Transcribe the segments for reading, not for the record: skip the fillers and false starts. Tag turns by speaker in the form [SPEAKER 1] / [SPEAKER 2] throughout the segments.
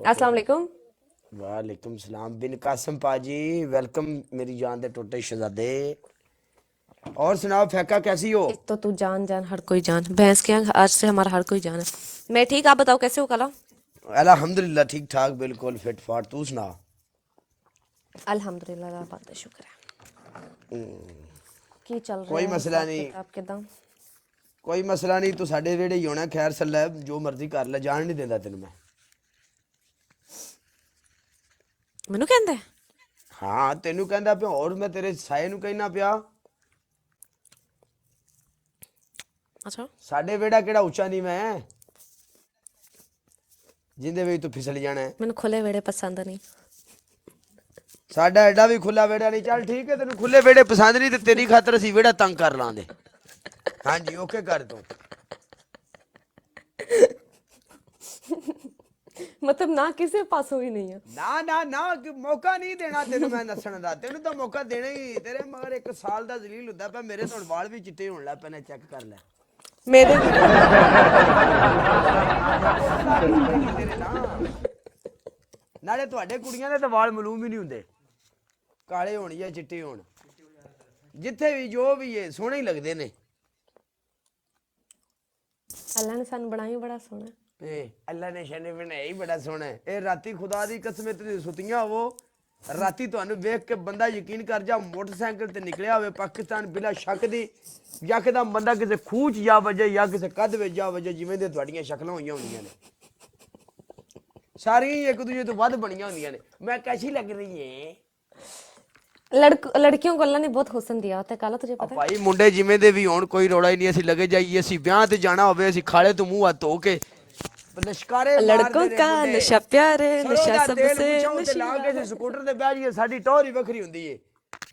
[SPEAKER 1] अस्सलाम वालेकुम।
[SPEAKER 2] वालेकुम सलाम बिन कासिम पाजी। वेलकम मेरी जान दे टोटे शहजादे। और सुनाओ फैका कैसी हो?
[SPEAKER 1] एक तो तू जान जान हर कोई जान, भैंस के आँख आज से हमारा हर कोई जान है। मैं ठीक, आप बताओ कैसे हो कला?
[SPEAKER 2] अल्हम्दुलिल्लाह ठीक ठाक बिल्कुल फिट फाट। तू सुना?
[SPEAKER 1] अल्हम्दुलिल्लाह, अल्लाह पाक दा शुक्र है। की चल रहा
[SPEAKER 2] कोई
[SPEAKER 1] है
[SPEAKER 2] मसला
[SPEAKER 1] हिसाब
[SPEAKER 2] नहीं,
[SPEAKER 1] किताब किदां?
[SPEAKER 2] कोई मसला नहीं। तू साडे वेड़े ही होना। खैर सल्ला है, जो मर्जी कर ले, जान नहीं देता तेन मैं।
[SPEAKER 1] मैनू कहंदे?
[SPEAKER 2] हाँ तेनू कहंदा पिया, और मैं तेरे साए नू कहना पिया।
[SPEAKER 1] अच्छा,
[SPEAKER 2] साडे वेड़ा केड़ा उच्चा नहीं मैं जिंदे ਵਿੱਚ तू फिसल जाना है।
[SPEAKER 1] मैनू खुले वेड़े पसंद नहीं।
[SPEAKER 2] साडा एडा भी खुला वेड़ा नहीं। चल ठीक है, तेन खुले वेड़े पसंद नहीं तो तेरी खातर असी वेड़ा तंग कर लांदे। हाँ जी ओके कर तू।
[SPEAKER 1] मतलब ना किसी पासों ही नहीं है।
[SPEAKER 2] ना ना ना मौका नहीं देना तेन मैं नसण दा। तेन तो मौका देना ही। तेरे मगर एक साल दा जलील हुंदा पिया। मेरे तो वाल भी चिट्टे होण लग पैने। चेक कर ले।
[SPEAKER 1] मेरे भी।
[SPEAKER 2] तेरे ना नाले ਤੁਹਾਡੇ ਕੁੜੀਆਂ ਦੇ ਤਾਂ ਵਾਲ ਮਲੂਮ ਹੀ ਨਹੀਂ ਹੁੰਦੇ। ਕਾਲੇ ਹੋਣ ਜਾਂ ਚਿੱਟੇ ਹੋਣ, ਜਿੱਥੇ ਵੀ ਜੋ ਵੀ ਹੈ ਸੋਹਣੇ ਹੀ ਲੱਗਦੇ ਨੇ।
[SPEAKER 1] अल्लाह ने सानू बनाई बड़ा सोहना।
[SPEAKER 2] ਅੱਲਾ ਨੇ ਸ਼ਨੇ ਬਣਾਇਆ ਹੀ ਬੜਾ ਸੋਹਣਾ ਹੈ। ਇਹ ਰਾਤੀ ਖੁਦਾ ਦੀ ਕਸਮ ਤੇ ਸੁਤੀਆਂ ਹੋਵੋ, ਰਾਤੀ ਤੁਹਾਨੂੰ ਵੇਖ ਕੇ ਬੰਦਾ ਯਕੀਨ ਕਰ ਜਾ ਮੋਟਰਸਾਈਕਲ ਤੇ ਨਿਕਲਿਆ ਹੋਵੇ ਪਾਕਿਸਤਾਨ ਬਿਲਾ ਸ਼ੱਕ ਦੀ, ਯਕਦਮ ਬੰਦਾ ਕਿਸੇ ਖੂਹ 'ਚ ਜਾ ਵਜੇ ਜਾਂ ਕਿਸੇ ਕੱਦ ਵਿੱਚ ਜਾ ਵਜੇ, ਜਿਵੇਂ ਦੇ ਤੁਹਾਡੀਆਂ ਸ਼ਕਲਾਂ ਹੋਈਆਂ ਹੁੰਦੀਆਂ ਨੇ। ਸਾਰੀਆਂ ਹੀ ਇੱਕ ਦੂਜੇ ਤੋਂ ਵੱਧ ਬਣੀਆਂ ਹੁੰਦੀਆਂ ਨੇ। ਮੈਂ कैसी लग रही है?
[SPEAKER 1] लड़कियों को अल्लाह ने बहुत हुस्न दिया होता है काला, तुझे पता है?
[SPEAKER 2] ਭਾਈ ਮੁੰਡੇ ਜਿਵੇਂ ਦੇ ਵੀ ਹੋਣ ਕੋਈ ਰੌਲਾ ਹੀ ਨਹੀਂ। ਅਸੀਂ ਲੱਗੇ ਜਾਈਏ, ਅਸੀਂ ਵਿਆਹ ਤੇ ਜਾਣਾ ਹੋਵੇ, ਅਸੀਂ ਖਾਲੇ ਤੋਂ ਮੂੰਹ ਹੱਥ ਧੋ ਕੇ ਲਸ਼ਕਾਰੇ
[SPEAKER 1] लड़कों
[SPEAKER 2] ਮਾਰਦੇ ਨੇ
[SPEAKER 1] का
[SPEAKER 2] ਮੁੰਡੇ।
[SPEAKER 1] नशा प्यार है,
[SPEAKER 2] ਸਰੋਂ
[SPEAKER 1] नशा
[SPEAKER 2] ਦਾ ਤੇਲ
[SPEAKER 1] सबसे
[SPEAKER 2] ਮੁੱਛਾਂ ਉੱਤੇ ਲਾ
[SPEAKER 1] नशीला
[SPEAKER 2] ਕੇ ਅਸੀਂ
[SPEAKER 1] है।
[SPEAKER 2] ਸਕੂਟਰ ਤੇ ਬਹਿ ਜਾਈਏ, ਸਾਡੀ ਟੌਰ ਹੀ ਵੱਖਰੀ ਹੁੰਦੀ ਏ।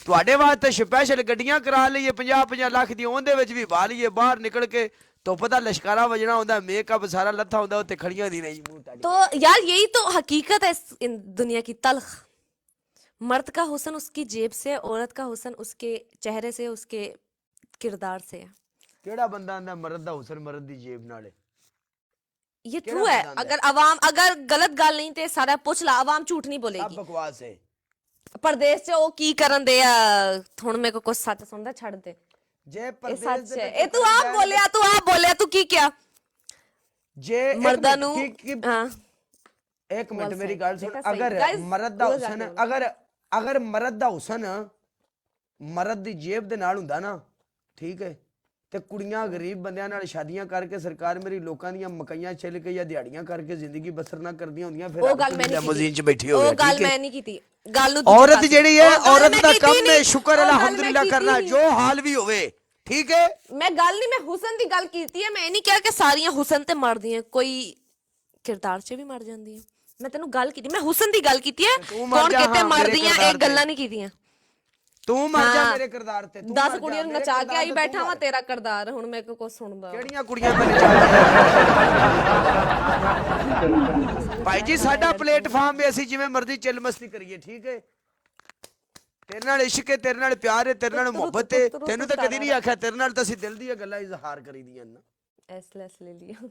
[SPEAKER 2] ਤੁਹਾਡੇ ਵਾਸਤੇ ਸਪੈਸ਼ਲ ਗੱਡੀਆਂ ਕਰਾ ਲਈਏ 50-50 ਲੱਖ ਦੀ, ਉਹਦੇ ਵਿੱਚ ਵੀ ਪਾ ਲਈਏ। ਬਾਹਰ ਨਿਕਲ ਕੇ ਧੁੱਪ ਦਾ ਲਸ਼ਕਾਰਾ ਵਜਣਾ ਹੁੰਦਾ, ਮੇਕਅਪ ਸਾਰਾ ਲੱਥਾ ਹੁੰਦਾ, ਉੱਤੇ ਖੜੀਆਂ ਦੀ ਨਹੀਂ ਮੂੰਹ ਟਾੜੀ।
[SPEAKER 1] तो यार यही तो हकीकत है इन दुनिया की तल्ख। मर्द का हुस्न उसकी जेब से, औरत का हुस्न उसके चेहरे से, उसके किरदार से है।
[SPEAKER 2] ਕਿਹੜਾ ਬੰਦਾ ਆਂਦਾ ਮਰਦ ਦਾ ਹੁਸਨ मर्द ਦੀ ਜੇਬ ਨਾਲ?
[SPEAKER 1] ये
[SPEAKER 2] केड़ा
[SPEAKER 1] ट्रू है।
[SPEAKER 2] बंदा आंदा?
[SPEAKER 1] अगर अवाम अगर गलत गल नहीं ते सारा पुछ ला, अवाम झूठ नहीं
[SPEAKER 2] सब
[SPEAKER 1] बोलेगी।
[SPEAKER 2] बकवास है।
[SPEAKER 1] परदेश च ओ की करन दे हुण मेरे को कुछ सच सुनदा छड़ दे।
[SPEAKER 2] जे
[SPEAKER 1] ये
[SPEAKER 2] परदेश
[SPEAKER 1] सच
[SPEAKER 2] दे
[SPEAKER 1] है।
[SPEAKER 2] विच
[SPEAKER 1] ए तू आप बोलिया, तू आप बोलिया, तू की क्या
[SPEAKER 2] जे एक
[SPEAKER 1] मर्दा
[SPEAKER 2] मिनट
[SPEAKER 1] नु?
[SPEAKER 2] की
[SPEAKER 1] हां,
[SPEAKER 2] एक मिनट
[SPEAKER 1] बोल
[SPEAKER 2] मेरी
[SPEAKER 1] सही,
[SPEAKER 2] गल सुन।
[SPEAKER 1] देखा सही।
[SPEAKER 2] अगर
[SPEAKER 1] गाइस
[SPEAKER 2] मर्द दा
[SPEAKER 1] उधर
[SPEAKER 2] हुसन,
[SPEAKER 1] जाके बोलो।
[SPEAKER 2] अगर अगर मर्द दा हुसन मर्द दी जेब दे नाल हुंदा ना, ठीक है, ते कुड़ियां गरीब बंदियां नाल शादियां करके सरकार मेरी लोकां दियां मकइयां छिल के या दिहाड़ियां करके जिंदगी बसर ना करदियां हुंदियां, फिर
[SPEAKER 1] ओ
[SPEAKER 2] अब
[SPEAKER 1] गल
[SPEAKER 2] तू
[SPEAKER 1] मैं नहीं
[SPEAKER 2] लिमोजीन च बैठी
[SPEAKER 1] कीती,
[SPEAKER 2] होवे।
[SPEAKER 1] ओ गल
[SPEAKER 2] ठीक है,
[SPEAKER 1] मैं नहीं कीती। गल नु दूजे
[SPEAKER 2] औरत
[SPEAKER 1] पासे,
[SPEAKER 2] जेड़ी है,
[SPEAKER 1] ओ गल
[SPEAKER 2] औरत
[SPEAKER 1] मैं
[SPEAKER 2] दा
[SPEAKER 1] कीती
[SPEAKER 2] कम है
[SPEAKER 1] नहीं,
[SPEAKER 2] शुक्र
[SPEAKER 1] ओ गल मैं
[SPEAKER 2] अल्हम्दुलिल्लाह
[SPEAKER 1] कीती
[SPEAKER 2] करना,
[SPEAKER 1] नहीं।
[SPEAKER 2] जो हाल भी होवे। ठीक है,
[SPEAKER 1] मैं गल नहीं, मैं हुसन दी गल कीती है। मैं नहीं कहा कि सारियां हुसन ते मरदी हैं, कोई किरदार च भी मर जांदी है। मैं तेनू गल कीती, मैं हुसन दी गल कीती है।
[SPEAKER 2] तू मर
[SPEAKER 1] कौन
[SPEAKER 2] जा
[SPEAKER 1] कहते
[SPEAKER 2] हाँ मेरे
[SPEAKER 1] मरदियां,
[SPEAKER 2] किरदार
[SPEAKER 1] एक
[SPEAKER 2] ते,
[SPEAKER 1] गल्लां नहीं कीतियां।
[SPEAKER 2] तू मर जा
[SPEAKER 1] हाँ,
[SPEAKER 2] मेरे किरदार ते, तू
[SPEAKER 1] 10
[SPEAKER 2] मर जा
[SPEAKER 1] कुड़ियां
[SPEAKER 2] मेरे
[SPEAKER 1] नचा के
[SPEAKER 2] किरदार
[SPEAKER 1] आई
[SPEAKER 2] ते, तू
[SPEAKER 1] बैठा वा
[SPEAKER 2] मर।
[SPEAKER 1] तेरा किरदार हुण मेरे को कुछ सुनदा।
[SPEAKER 2] ਕਿਹੜੀਆਂ ਕੁੜੀਆਂ ਤੇ ਨਚਾਉਂਦੇ? ਭਾਈ ਜੀ ਸਾਡਾ ਪਲੇਟਫਾਰਮ ਵੀ ਅਸੀਂ ਜਿਵੇਂ ਮਰਜ਼ੀ ਚਿਲ ਮਸਤੀ ਕਰੀਏ। ਠੀਕ ਹੈ, ਤੇਰੇ ਨਾਲ ਇਸ਼ਕ ਹੈ, ਤੇਰੇ ਨਾਲ ਪਿਆਰ ਹੈ, ਤੇਰੇ ਨਾਲ ਮੁਹੱਬਤ ਹੈ। ਤੈਨੂੰ ਤਾਂ ਕਦੀ ਨਹੀਂ ਆਖਿਆ, ਤੇਰੇ ਨਾਲ ਤਾਂ ਅਸੀਂ ਦਿਲ ਦੀਆਂ ਗੱਲਾਂ ਇਜ਼ਹਾਰ ਕਰੀਦੀਆਂ ਨਾ।
[SPEAKER 1] एसलेस ले लिया।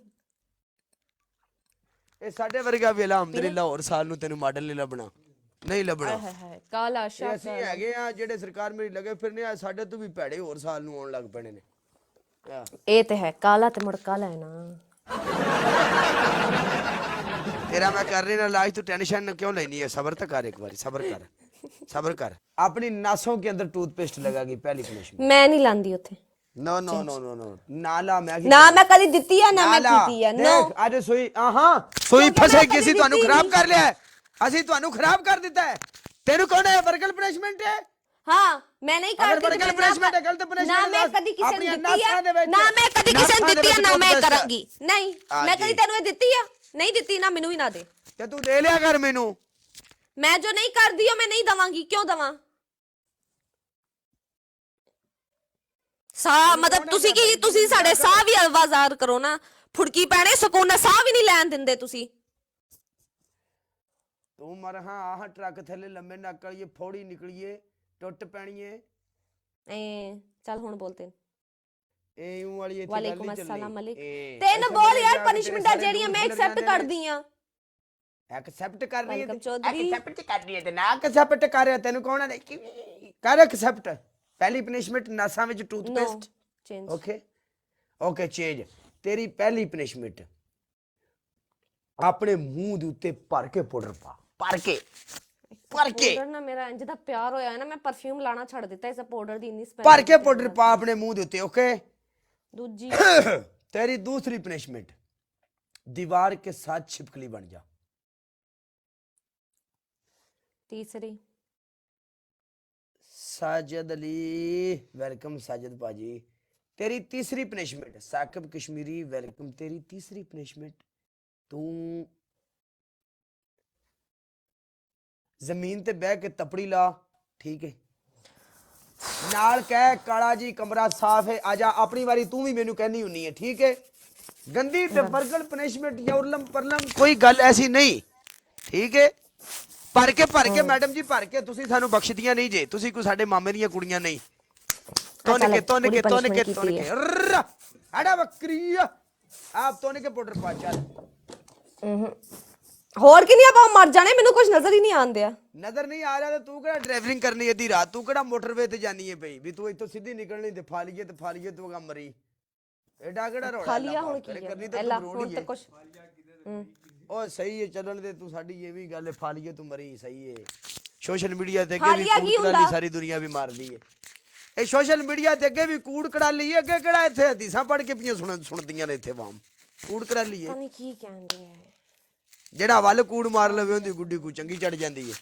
[SPEAKER 2] ਇਹ ਸਾਡੇ ਵਰਗਾ ਵੀ
[SPEAKER 1] पीना
[SPEAKER 2] ਅਲਹਮਦੁਲਿਲਾ ਹੋਰ ਸਾਲ ਨੂੰ ਤੈਨੂੰ ਮਾਡਲ ਨਹੀਂ ਲੱਭਣਾ, ਨਹੀਂ ਲੱਭਣਾ।
[SPEAKER 1] आय हाय हाय काला
[SPEAKER 2] ਇਹ
[SPEAKER 1] शाह
[SPEAKER 2] ਅਸੀਂ
[SPEAKER 1] काला।
[SPEAKER 2] ਹੈਗੇ ਆ ਜਿਹੜੇ ਸਰਕਾਰ ਮੇਰੀ ਲੱਗੇ ਫਿਰਨੇ ਆ, ਸਾਡੇ ਤੋਂ ਵੀ ਭੈੜੇ ਹੋਰ ਸਾਲ ਨੂੰ ਆਉਣ ਲੱਗ ਪੈਣੇ ਨੇ। ਆਹ,
[SPEAKER 1] ए ते है काला ते मुड़ काला है ना।
[SPEAKER 2] तेरा मैं कर रही ना इलाज, तू टेंशन क्यों लेनी है? सब्र तो कर, एक बार सब्र कर, सब्र कर। अपनी नासों के अंदर टूथपेस्ट लगागी पहली पनिशमेंट।
[SPEAKER 1] मैं नहीं लांदी उथे।
[SPEAKER 2] No no no no no नाला मैं
[SPEAKER 1] ना मैं कदी दित्ती है ना मैं
[SPEAKER 2] नाला
[SPEAKER 1] कीती है। नो,
[SPEAKER 2] देख अरे सुई हाँ सुई
[SPEAKER 1] क्योंकि मैं
[SPEAKER 2] फसेगी,
[SPEAKER 1] कदी
[SPEAKER 2] ਅਸੀਂ ਤੁਹਾਨੂੰ
[SPEAKER 1] ਦਿੱਤੀ
[SPEAKER 2] ਖਰਾਬ
[SPEAKER 1] ਨਹੀਂ।
[SPEAKER 2] ਕਰ ਲਿਆ, ਅਸੀਂ ਤੁਹਾਨੂੰ ਖਰਾਬ ਕਰ ਦਿੱਤਾ ਹੈ। ਤੈਨੂੰ ਕੌਣ ਹੈ वर्गल पनिशमेंट है?
[SPEAKER 1] हाँ मैं नहीं
[SPEAKER 2] अगर
[SPEAKER 1] करती।
[SPEAKER 2] वर्गल punishment है, गलत punishment
[SPEAKER 1] ना
[SPEAKER 2] है,
[SPEAKER 1] मैं
[SPEAKER 2] दस-
[SPEAKER 1] कदी किसी
[SPEAKER 2] अपनी
[SPEAKER 1] ने दित्ती
[SPEAKER 2] नासां दे
[SPEAKER 1] है,
[SPEAKER 2] विच-
[SPEAKER 1] ना मैं कदी किसी ने
[SPEAKER 2] नासां दे
[SPEAKER 1] दित्ती है,
[SPEAKER 2] विच
[SPEAKER 1] ना मैं
[SPEAKER 2] toothpaste है।
[SPEAKER 1] करांगी। नहीं
[SPEAKER 2] हाँ
[SPEAKER 1] मैं
[SPEAKER 2] जी।
[SPEAKER 1] कदी तेनू ये दित्ती है, नहीं दित्ती, ना मैनू ही ना दे।
[SPEAKER 2] ਤੇ ਤੂੰ ਦੇ ਲਿਆ ਕਰ ਮੈਨੂੰ।
[SPEAKER 1] मैं जो नहीं कर दी मैं नहीं दवांगी। क्यों दवा? सा मतलब तुसी की तुसी साडे साह भी आवाज़ार करो ना, फुड़की पैणे सुकून साह भी नहीं लैन दिंदे तुसी।
[SPEAKER 2] ਤੂੰ ਮਰ ਹਾਂ ਆਹ ਟਰੱਕ ਥੱਲੇ ਲੰਮੇ ਨੱਕ ਵਾਲੀ ਫੋੜੀ ਨਿਕਲੀਏ ਟੁੱਟ ਪੈਣੀਏ।
[SPEAKER 1] ए चल हुण बोलते
[SPEAKER 2] ਇਹ ਇਉਂ ਵਾਲੀ ਇੱਥੇ ਗੱਲ
[SPEAKER 1] ਵਾਲੇਕੁਮ
[SPEAKER 2] ਨਹੀਂ ਚੱਲਣੀ
[SPEAKER 1] अस्सलाम अलैकुम
[SPEAKER 2] ਇਹ
[SPEAKER 1] ਤੈਨੂੰ
[SPEAKER 2] ਇੱਥੇ
[SPEAKER 1] ਬੋਲ
[SPEAKER 2] ਮੇਰੇ
[SPEAKER 1] ਯਾਰ
[SPEAKER 2] ਜਾ ਕੇ ਤੇਰੇ
[SPEAKER 1] ਪਨਿਸ਼ਮੈਂਟਾਂ
[SPEAKER 2] ਸਾਰੇ
[SPEAKER 1] ਜਿਹੜੀਆਂ ਮੈਂ
[SPEAKER 2] ਰੂਲ ਖਿਲਰ
[SPEAKER 1] ਐਕਸੈਪਟ
[SPEAKER 2] ਜਾਂਦੇ ਨੇ।
[SPEAKER 1] ਕਰਦੀ ਆ
[SPEAKER 2] ਐਕਸੈਪਟ ਕਰ ਰਹੀ ਹੈ
[SPEAKER 1] ਵੈਲਕਮ ਚੌਧਰੀ
[SPEAKER 2] ਐਕਸੈਪਟ ਕਰ ਰਹੀ ਹੈ ਤੇ ਨਾ ਐਕਸੈਪਟ ਕਰ ਰਿਹਾ ਤੈਨੂੰ ਕੌਣ ਨੇ ਕਰ ਐਕਸੈਪਟ ਪਹਿਲੀ ਪਨਿਸ਼ਮੈਂਟ ਨਾਸਾਂ ਵਿੱਚ
[SPEAKER 1] no
[SPEAKER 2] toothpaste
[SPEAKER 1] change
[SPEAKER 2] okay okay change ਤੇਰੀ ਪਹਿਲੀ ਪਨਿਸ਼ਮੈਂਟ ਆਪਣੇ ਮੂੰਹ ਦੇ ਉੱਤੇ ਭਰ ਕੇ ਪਾਊਡਰ ਪਾ ਭਰ ਕੇ
[SPEAKER 1] ਪਾਊਡਰ ਨਾ ਮੇਰਾ ਇੰਜ ਦਾ ਪਿਆਰ ਹੋਇਆ ਹੈ ਨਾ ਮੈਂ ਪਰਫਿਊਮ ਲਾਣਾ ਛੱਡ ਦਿੱਤਾ ਇਸ ਪਾਊਡਰ ਦੀ ਇੰਨੀ ਸਮੈਲ
[SPEAKER 2] ਭਰ ਕੇ ਪਾਊਡਰ ਪਾ ਆਪਣੇ ਮੂੰਹ ਦੇ ਉੱਤੇ ਓਕੇ
[SPEAKER 1] ਦੂਜੀ
[SPEAKER 2] तेरी दूसरी पनिशमेंट दीवार के साथ छिपकली बन जा
[SPEAKER 1] तीसरी
[SPEAKER 2] साजिद अली वेलकम साजिद पाजी तेरी तीसरी पनिशमेंट साकिब कश्मीरी वेलकम तेरी तीसरी पनिशमेंट तू जमीन ते बह के तपड़ी ला ठीक है ਨਾਲ ਕਹਿ ਕਾਲਾ ਜੀ ਕਮਰਾ ਸਾਫ ਹੈ ਆਜਾ ਆਪਣੀ ਵਾਰੀ ਤੂੰ ਵੀ ਮੈਨੂੰ ਕਹਿਣੀ ਹੁੰਨੀ ਹੈ ਠੀਕ ਹੈ ਗੰਦੀ ਤੇ ਬਰਗਲ ਪਨਿਸ਼ਮੈਂਟ ਯੌਰਲਮ ਪਰਲਮ ਕੋਈ ਗੱਲ ਐਸੀ ਨਹੀਂ ਠੀਕ ਹੈ ਭਰ ਕੇ ਮੈਡਮ ਜੀ ਭਰ ਕੇ ਤੁਸੀਂ ਸਾਨੂੰ ਬਖਸ਼ਦੀਆਂ ਨਹੀਂ ਜੇ ਤੁਸੀਂ ਕੋਈ ਸਾਡੇ ਮਾਮੇ ਦੀਆਂ ਕੁੜੀਆਂ ਨਹੀਂ ਤੋਨ ਕੇ ਆੜਾ ਬੱਕਰੀ ਆਪ ਤੋਨ ਕੇ ਪਾਊਡਰ ਪਾ ਚੱਲ
[SPEAKER 1] ਹੋਰ ਕਿੰਨੀਆਂ ਪਾ ਮਰ ਜਾਣੇ ਮੈਨੂੰ ਕੁਝ ਨਜ਼ਰ ਹੀ ਨਹੀਂ ਆਉਂਦਿਆ
[SPEAKER 2] ਨਜ਼ਰ ਨਹੀਂ ਆ ਰਿਹਾ ਤੇ ਤੂੰ ਕਿਹੜਾ ਡਰਾਈਵਿੰਗ ਕਰਨੀ ਅੱਧੀ ਰਾਤ ਤੂੰ ਕਿਹੜਾ ਮੋਟਰਵੇ ਤੇ ਜਾਨੀ ਹੈ ਪਈ ਵੀ ਤੂੰ ਇੱਥੋਂ ਸਿੱਧੀ ਨਿਕਲਣੀ ਤੇ ਫਾਲੀਏ ਤੂੰ ਗਾ ਮਰੀ ਐਡਾ ਕਿਹੜਾ ਰੋੜਾ
[SPEAKER 1] ਖਾਲੀਆ ਹੁਣ ਕੀ
[SPEAKER 2] ਕਰਨੀ
[SPEAKER 1] ਹੈ
[SPEAKER 2] ਤੇ
[SPEAKER 1] ਐਲਾ
[SPEAKER 2] ਤੂੰ
[SPEAKER 1] ਹੁਣ
[SPEAKER 2] ਰੋੜੀ
[SPEAKER 1] ਤੇ
[SPEAKER 2] ਹੈ
[SPEAKER 1] ਕੁਝ
[SPEAKER 2] ਉਹ ਸਹੀ ਹੈ ਚੱਲਣ ਦੇ ਤੂੰ ਸਾਡੀ ਇਹ ਵੀ ਗੱਲ ਹੈ ਫਾਲੀਏ ਤੂੰ ਮਰੀ ਸਹੀ ਹੈ ਸੋਸ਼ਲ ਮੀਡੀਆ ਤੇ ਅੱਗੇ ਵੀ
[SPEAKER 1] ਖਾਲੀਆ ਕੀ
[SPEAKER 2] ਕੂੜ ਕੜਾਲੀ ਸਾਰੀ ਦੁਨੀਆ ਵੀ ਮਾਰਦੀ ਹੈ ਇਹ ਸੋਸ਼ਲ ਮੀਡੀਆ ਤੇ ਅੱਗੇ ਵੀ ਕੂੜ ਕੜਾਲੀ ਹੈ ਅੱਗੇ ਕਿਹੜਾ ਇੱਥੇ ਹਦੀਸਾਂ ਪੜ ਕੇ ਪੀਆਂ ਸੁਣਦੀਆਂ ਨੇ ਇੱਥੇ ਵਾਮ ਕੂੜ ਕੜਾਲੀ ਹੈ
[SPEAKER 1] ਪਤਾ ਨਹੀਂ ਕੀ ਕਹਿੰਦੇ ਆ
[SPEAKER 2] ਜਿਹੜਾ ਵੱਲ ਕੂੜ ਮਾਰ ਲਵੇ ਉਹਦੀ ਗੁੱਡੀ ਕੂ ਚੰਗੀ ਚੜ ਜਾਂਦੀ ਹੈ